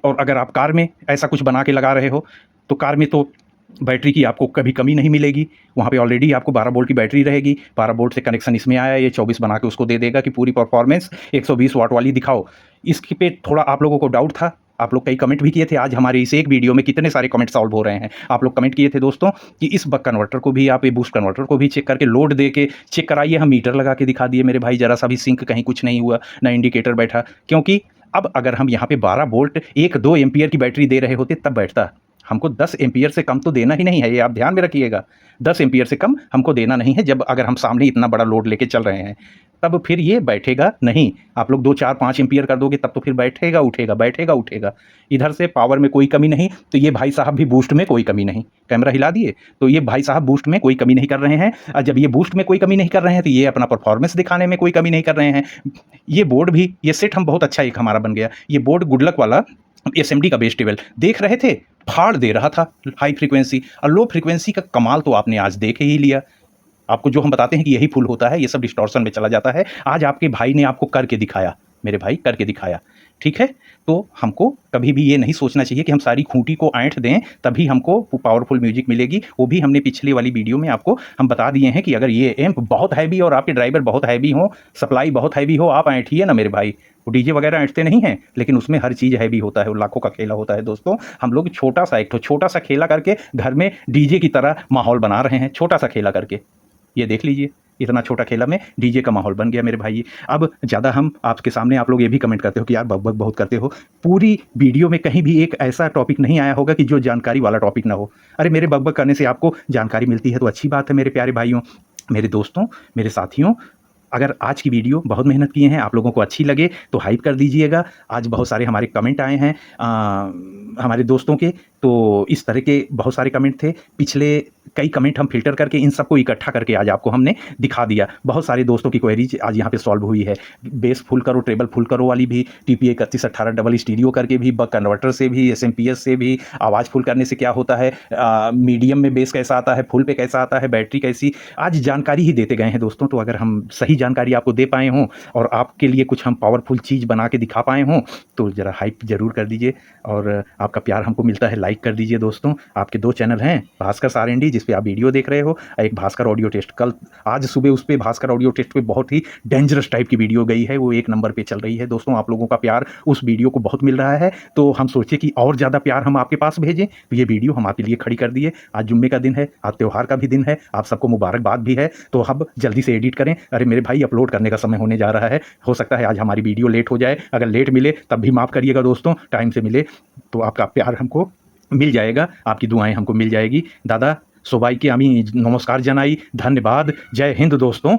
और अगर आप कार में ऐसा कुछ बना के लगा रहे हो तो कार में तो बैटरी की आपको कभी कमी नहीं मिलेगी। वहाँ पे ऑलरेडी आपको 12 वोल्ट की बैटरी रहेगी। 12 वोल्ट से कनेक्शन इसमें आया, ये 24 बना के उसको दे देगा कि पूरी परफॉर्मेंस 120 वाट वाली दिखाओ। इसके पे थोड़ा आप लोगों को डाउट था आप लोग कई कमेंट भी किए थे, आज हमारे इस एक वीडियो में कितने सारे कमेंट सॉल्व हो रहे हैं। आप लोग कमेंट किए थे दोस्तों कि इस बक कन्वर्टर को भी आप, ये बूस्ट कन्वर्टर को भी चेक करके लोड दे के चेक कराइए। हम मीटर लगा के दिखा दिए मेरे भाई, ज़रा सा भी सिंक कहीं कुछ नहीं हुआ, ना इंडिकेटर बैठा। क्योंकि अब अगर हम यहाँ पे 12 वोल्ट 1-2 एम्पियर की बैटरी दे रहे होते तब बैठता। हमको 10 एम्पियर से कम तो देना ही नहीं है, ये आप ध्यान में रखिएगा। 10 एम्पियर से कम हमको देना नहीं है, जब अगर हम सामने इतना बड़ा लोड लेके चल रहे हैं, तब फिर ये बैठेगा नहीं। आप लोग 2, 4, 5 एम्पियर कर दोगे तब तो फिर बैठेगा उठेगा, बैठेगा उठेगा। इधर से पावर में कोई कमी नहीं, तो ये भाई साहब भी बूस्ट में कोई कमी नहीं। कैमरा हिला दिए, तो ये भाई साहब बूस्ट में कोई कमी नहीं कर रहे हैं। और जब ये बूस्ट में कोई कमी नहीं कर रहे हैं, तो ये अपना परफॉर्मेंस दिखाने में कोई कमी नहीं कर रहे हैं। ये बोर्ड भी, ये सेट हम बहुत अच्छा एक हमारा बन गया। ये बोर्ड गुडलक वाला एसएमडी का बेस टेबल देख रहे थे, फाड़ दे रहा था हाई फ्रीक्वेंसी और लो फ्रीक्वेंसी का कमाल तो आपने आज देख ही लिया। आपको जो हम बताते हैं कि यही फुल होता है, ये सब डिस्टॉर्शन में चला जाता है। आज आपके भाई ने आपको करके दिखाया, मेरे भाई करके दिखाया, ठीक है। तो हमको कभी भी ये नहीं सोचना चाहिए कि हम सारी खूंटी को ऐंठ दें तभी हमको पावरफुल म्यूजिक मिलेगी। वो भी हमने पिछले वाली वीडियो में आपको हम बता दिए हैं कि अगर ये एम्प बहुत हैवी और आपके ड्राइवर बहुत हैवी हो, सप्लाई बहुत हैवी हो, आप ऐंठिए ना मेरे भाई। वो डीजे वगैरह ऐंठते नहीं हैं, लेकिन उसमें हर चीज़ हैवी होता है, वो लाखों का खेला होता है दोस्तों। हम लोग छोटा सा खेला करके घर में डीजे की तरह माहौल बना रहे हैं, छोटा सा खेला करके। ये देख लीजिए, इतना छोटा खेला में डीजे का माहौल बन गया मेरे भाई। अब ज़्यादा हम आपके सामने, आप लोग ये भी कमेंट करते हो कि यार बक बक बहुत करते हो। पूरी वीडियो में कहीं भी एक ऐसा टॉपिक नहीं आया होगा कि जो जानकारी वाला टॉपिक ना हो। अरे मेरे बक बक करने से आपको जानकारी मिलती है तो अच्छी बात है मेरे प्यारे भाइयों, मेरे दोस्तों, मेरे साथियों। अगर आज की वीडियो बहुत मेहनत किए हैं, आप लोगों को अच्छी लगे तो हाइप कर दीजिएगा। आज बहुत सारे हमारे कमेंट आए हैं हमारे दोस्तों के, तो इस तरह के बहुत सारे कमेंट थे। पिछले कई कमेंट हम फिल्टर करके इन सबको इकट्ठा करके आज आपको हमने दिखा दिया। बहुत सारे दोस्तों की क्वेरीज आज यहाँ पे सॉल्व हुई है। बेस फुल करो, ट्रेबल फुल करो वाली भी, TPA 3118 डबल स्टीरियो करके भी, बक कन्वर्टर से भी, SMPS से भी, आवाज़ फुल करने से क्या होता है, मीडियम में बेस कैसा आता है, फुल पे कैसा आता है, बैटरी कैसी, आज जानकारी ही देते गए हैं दोस्तों। तो अगर हम सही जानकारी आपको दे पाए हों और आपके लिए कुछ हम पावरफुल चीज़ बना के दिखा पाए हों तो ज़रा हाइप ज़रूर कर दीजिए। और आपका प्यार हमको मिलता है, लाइक कर दीजिए दोस्तों। आपके 2 चैनल हैं, भास्कर R&D जिस पे आप वीडियो देख रहे हो, एक भास्कर ऑडियो टेस्ट। कल आज सुबह उस पे भास्कर ऑडियो टेस्ट पे बहुत ही डेंजरस टाइप की वीडियो गई है, वो 1 नंबर पे चल रही है दोस्तों। आप लोगों का प्यार उस वीडियो को बहुत मिल रहा है, तो हम सोचे कि और ज़्यादा प्यार हम आपके पास भेजें, तो ये वीडियो हम आपके लिए खड़ी कर दिए। आज जुम्मे का दिन है, आज त्यौहार का भी दिन है, आप सबको मुबारकबाद भी है। तो अब जल्दी से एडिट करें। अरे मेरे भाई अपलोड करने का समय होने जा रहा है, हो सकता है आज हमारी वीडियो लेट हो जाए। अगर लेट मिले तब भी माफ़ करिएगा दोस्तों, टाइम से मिले तो आपका प्यार हमको मिल जाएगा, आपकी दुआएं हमको मिल जाएगी। दादा सबाइके आमी नमस्कार जनाई, धन्यवाद, जय हिंद दोस्तों।